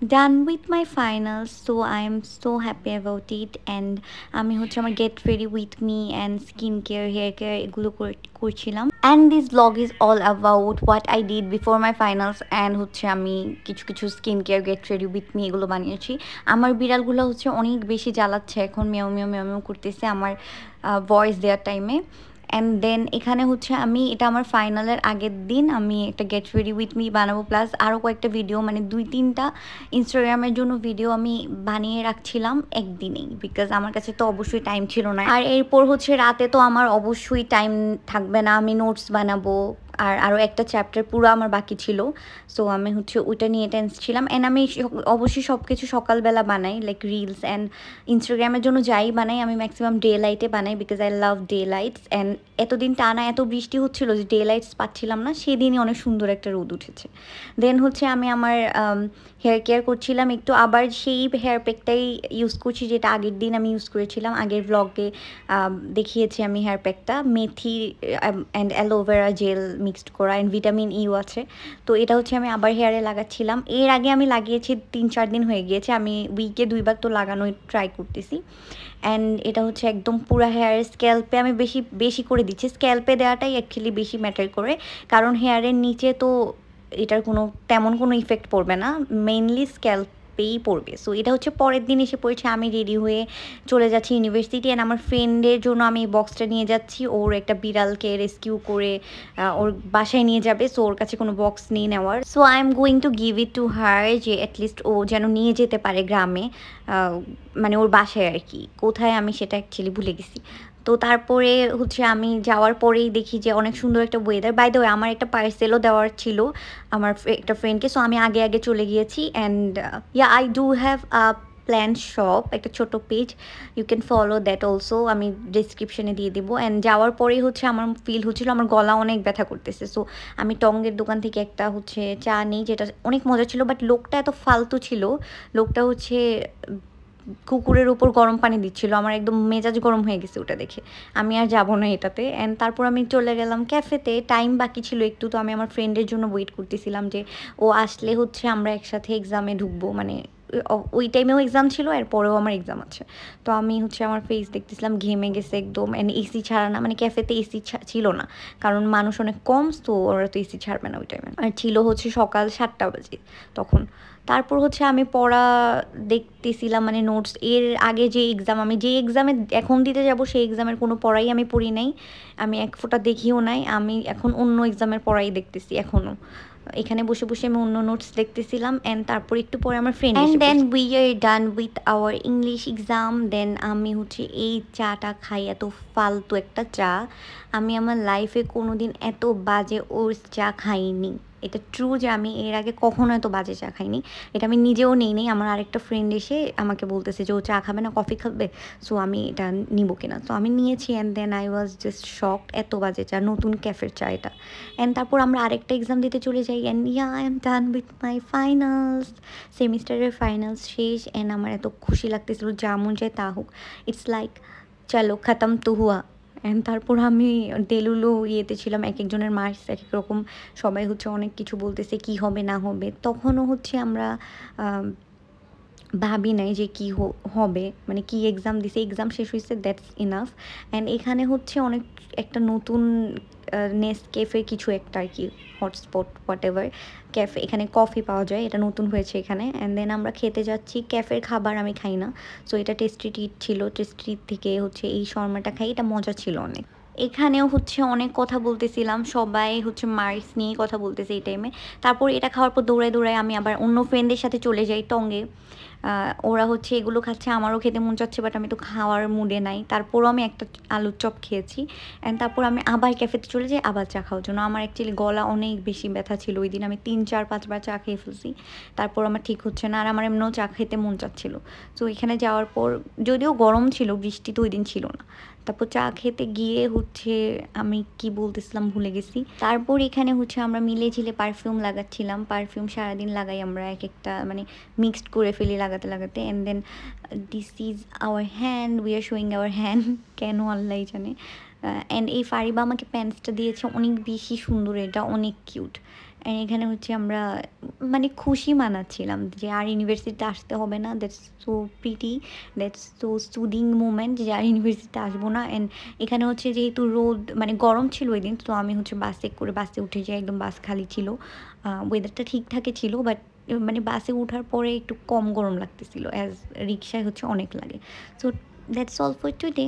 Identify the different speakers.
Speaker 1: Done with my finals, so I am so happy about it. And আমি হচ্ছে আমার get ready with me and skin care, hair care এগুলো করছিলাম। And this blog is all about what I did before my finals. And হচ্ছে আমি কিছু কিছু skin care, get ready with me এগুলো বানিয়েছি। আমার বিড়ালগুলো হচ্ছে অনেক বেশি জ্বালাচ্ছে এখন, মেও মেও মেও মেও করতেছে আমার ভয়েস দেওয়ার টাইমে। অ্যান্ড দেন এখানে হচ্ছে আমি, এটা আমার ফাইনালের আগের দিন, আমি একটা গেট রেডি উইথ মি বানাবো, প্লাস আরও কয়েকটা ভিডিও, মানে 2-3টা ইনস্টাগ্রামের জন্য ভিডিও আমি বানিয়ে রাখছিলাম একদিনেই, বিকজ আমার কাছে তো অবশ্যই টাইম ছিল না। আর এরপর হচ্ছে রাতে তো আমার অবশ্যই টাইম থাকবে না, আমি নোটস বানাবো, আর আরও একটা চ্যাপ্টার পুরো আমার বাকি ছিল। সো আমি হচ্ছে ওইটা নিয়ে টেন্স ছিলাম। অ্যান্ড আমি অবশ্যই সব কিছু সকালবেলা বানাই, লাইক রিলস অ্যান্ড ইনস্টাগ্রামের জন্য যাই বানাই আমি ম্যাক্সিমাম ডে লাইটে বানাই, because I love day lights. And এতদিন টানা এত বৃষ্টি হচ্ছিল যে ডে লাইটস পাচ্ছিলাম না, সেদিনই অনেক সুন্দর একটা রোদ উঠেছে। দেন হচ্ছে আমি আমার হেয়ার কেয়ার করছিলাম একটু, আবার সেই হেয়ার প্যাকটাই ইউজ করছি যেটা আগের দিন আমি ইউজ করেছিলাম, আগের ব্লগে দেখিয়েছি আমি। হেয়ার প্যাকটা মেথি অ্যান্ড অ্যালোভেরা জেল মিক্সড করা, অ্যান্ড ভিটামিন ইউ আছে। তো এটা হচ্ছে আমি আবার হেয়ারে লাগাচ্ছিলাম। এর আগে আমি লাগিয়েছি 3-4 দিন হয়ে গিয়েছে, আমি উইকে 2বার তো লাগানোই ট্রাই করতেছি। অ্যান্ড এটা হচ্ছে একদম পুরা হেয়ার, স্ক্যাল্পে আমি বেশি বেশি করে দিচ্ছি। স্ক্যাল্পে দেওয়াটাই অ্যাকচুয়ালি বেশি ম্যাটার করে, কারণ হেয়ারের নিচে তো এটার কোনো তেমন কোনো ইফেক্ট পড়বে না, মেইনলি স্ক্যাল্পেই পড়বে। সো এটা হচ্ছে পরের দিন এসে পড়েছে, আমি রেডি হয়ে চলে যাচ্ছি ইউনিভার্সিটি। অ্যান্ড আমার ফ্রেন্ডের জন্য আমি এই বক্সটা নিয়ে যাচ্ছি, ওর একটা বিড়ালকে রেস্কিউ করে ওর বাসায় নিয়ে যাবে। সো ওর কাছে কোনো বক্স নেই নেওয়ার, so I am going to give it to her, যে অ্যাটলিস্ট ও যেন নিয়ে যেতে পারে গ্রামে, মানে ওর বাসায় আর কি, কোথায় আমি সেটা অ্যাকচুয়ালি ভুলে গেছি। তো তারপরে হচ্ছে আমি যাওয়ার পরেই দেখি যে অনেক সুন্দর একটা ওয়েদার। বাই দ্য ওয়ে আমার একটা পার্সেলও দেওয়ার ছিল আমার একটা ফ্রেন্ডকে, সো আমি আগে আগে চলে গিয়েছি। And yeah, I do have a plan shop, একটা ছোট page, you can follow that also, আমি ডিসক্রিপশনে দিয়ে দিব। অ্যান্ড যাওয়ার পরেই হচ্ছে আমার ফিল হচ্ছিলো আমার গলা অনেক ব্যথা করতেছে। সো আমি টঙ্গের দোকান থেকে একটা হচ্ছে চা নিই, যেটা অনেক মজা ছিল, বাট লোকটা এত ফালতু ছিল। লোকটা হচ্ছে কুকুরের উপর গরম পানি দিচ্ছিল, আমার একদম মেজাজ গরম হয়ে গেছে ওটা দেখে, আমি আর যাবো না এটাতে। অ্যান্ড তারপর আমি চলে গেলাম ক্যাফেতে, টাইম বাকি ছিল একটু, তো আমি আমার ফ্রেন্ডের জন্য ওয়েট করতেছিলাম যে ও আসলে হচ্ছে আমরা একসাথে এক্সামে ঢুকবো, মানে ওই টাইমেও এক্সাম ছিল, এরপরেও আমার এক্সাম আছে। তো আমি হচ্ছে আমার ফেস দেখতেছিলাম, ঘেমে গেছে একদম। অ্যান্ড এসি ছাড়া না, মানে ক্যাফেতে এসি ছিল না, কারণ মানুষ অনেক কম, তো ওরা তো এসি ছাড়বে না ওই টাইমে। আর ছিল হচ্ছে সকাল 7টা বাজে তখন। তারপর হচ্ছে আমি পড়া দেখতেছিলাম, মানে নোটস। এর আগে যে এক্সাম, আমি যে এক্সামে এখন দিতে যাব সেই এক্সামের কোনো পড়াই আমি পড়ি নাই, আমি এক ফোঁটা দেখিও নাই। আমি এখন অন্য এক্সামের পড়াই দেখতেছি এখনও, এখানে বসে বসে আমি অন্য নোটস দেখতেছিলাম। অ্যান্ড তারপর একটু পরে আমার friend, and then we are done with our English exam. Then আমি হচ্ছে এই চাটা খাই, এত ফালতু একটা চা, আমি আমার লাইফে কোনো দিন এত বাজে ওর চা খাইনি। এটা ট্রু যে আমি এর আগে কখনো এত বাজে চা খাইনি, এটা আমি নিজেও নেই নেই। আমার আরেকটা ফ্রেন্ড এসে আমাকে বলতেছে যে ও চা খাবে না, কফি খাবে, সো আমি এটা নিবো কিনা। তো আমি নিয়েছি, and then I was just shocked, এত বাজে চা, নতুন ক্যাফের চা এটা। অ্যান্ড তারপর আমরা আরেকটা এক্সাম দিতে চলে যাই। And yeah, I am done with my finals, সেমিস্টারের ফাইনালস শেষ। অ্যান্ড আমার এত খুশি লাগতেছিল, যা মন চায় তা হোক, ইটস লাইক চলো খতম তো হুয়া। অ্যান্ড তারপর আমি দেলুলো ইয়েতে ছিলাম, এক একজনের মার্কস এক এক রকম, সবাই হচ্ছে অনেক কিছু বলতেছে কি হবে না হবে। তখনও হচ্ছে আমরা ভাবি নাই যে কী হবে, মানে কি এক্সাম দিছে, এক্সাম শেষ হয়েছে, দ্যাটস ইনাফ। অ্যান্ড এখানে হচ্ছে অনেক একটা নতুন নেসক্যাফে কিছু একটা আর কি, হটস্পট হোয়াট এভার ক্যাফে, এখানে কফি পাওয়া যায়, এটা নতুন হয়েছে এখানে। অ্যান্ড দেন আমরা খেতে যাচ্ছি, ক্যাফের খাবার আমি খাই না, সো এটা টেস্টি ট্রিট ছিল, টেস্টি ট্রিট থেকে হচ্ছে এই শর্মাটা খাই, এটা মজা ছিল অনেক। এখানেও হচ্ছে অনেক কথা বলতেছিলাম, সবাই হচ্ছে মার্কস নিয়ে কথা বলতেছে এই টাইমে। তারপর এটা খাওয়ার পর দৌড়ায় দৌড়ায় আমি আবার অন্য ফ্রেন্ডদের সাথে চলে যাই টঙ্গে। ওরা হচ্ছে এগুলো খাচ্ছে, আমারও খেতে মন চাচ্ছে, বাট আমি তো খাওয়ার মুডে নাই। তারপরও আমি একটা আলুর চপ খেয়েছি। অ্যান্ড তারপর আমি আবার ক্যাফেতে চলে যাই আবার চা খাওয়ার জন্য। আমার অ্যাকচুয়ালি গলা অনেক বেশি ব্যথা ছিল ওই দিন, আমি 3-4-5 বার চা খেয়ে ফেলছি, তারপর আমার ঠিক হচ্ছে না, আর আমার এমনিও চা খেতে মন চাচ্ছিল। তো এখানে যাওয়ার পর, যদিও গরম ছিল, বৃষ্টি তো ওই দিন ছিল না, তারপর চা খেতে গিয়ে হচ্ছে আমি কি বলতেছিলাম ভুলে গেছি। তারপর এখানে হচ্ছে আমরা মিলে ঝিলে পারফিউম লাগাচ্ছিলাম, পারফিউম সারাদিন লাগাই আমরা, এক একটা মানে মিক্সড করে ফেলি লাগাতে লাগাতে। And then this is our hand, we are showing our hand, কেন আল্লাহ জানে। অ্যান্ড এই ফারিবা আমাকে প্যান্টসটা দিয়েছে, অনেক বেশি সুন্দর, এটা অনেক কিউট। অ্যান্ড এখানে হচ্ছে আমরা মানে খুশি মানাচ্ছিলাম যে আর ইউনিভার্সিটিতে আসতে হবে না। That's so pretty, that's so soothing moment যে আর ইউনিভার্সিটিতে আসবো না। অ্যান্ড এখানে হচ্ছে যেহেতু রোদ মানে গরম ছিল ওই দিন, তো আমি হচ্ছে বাসে উঠে যাই, একদম বাস খালি ছিল। ওয়েদারটা ঠিকঠাকই ছিল, বাট মানে বাসে ওঠার পরে একটু কম গরম লাগতেছিল, অ্যাজ রিক্সায় হচ্ছে অনেক লাগে। So that's all for today.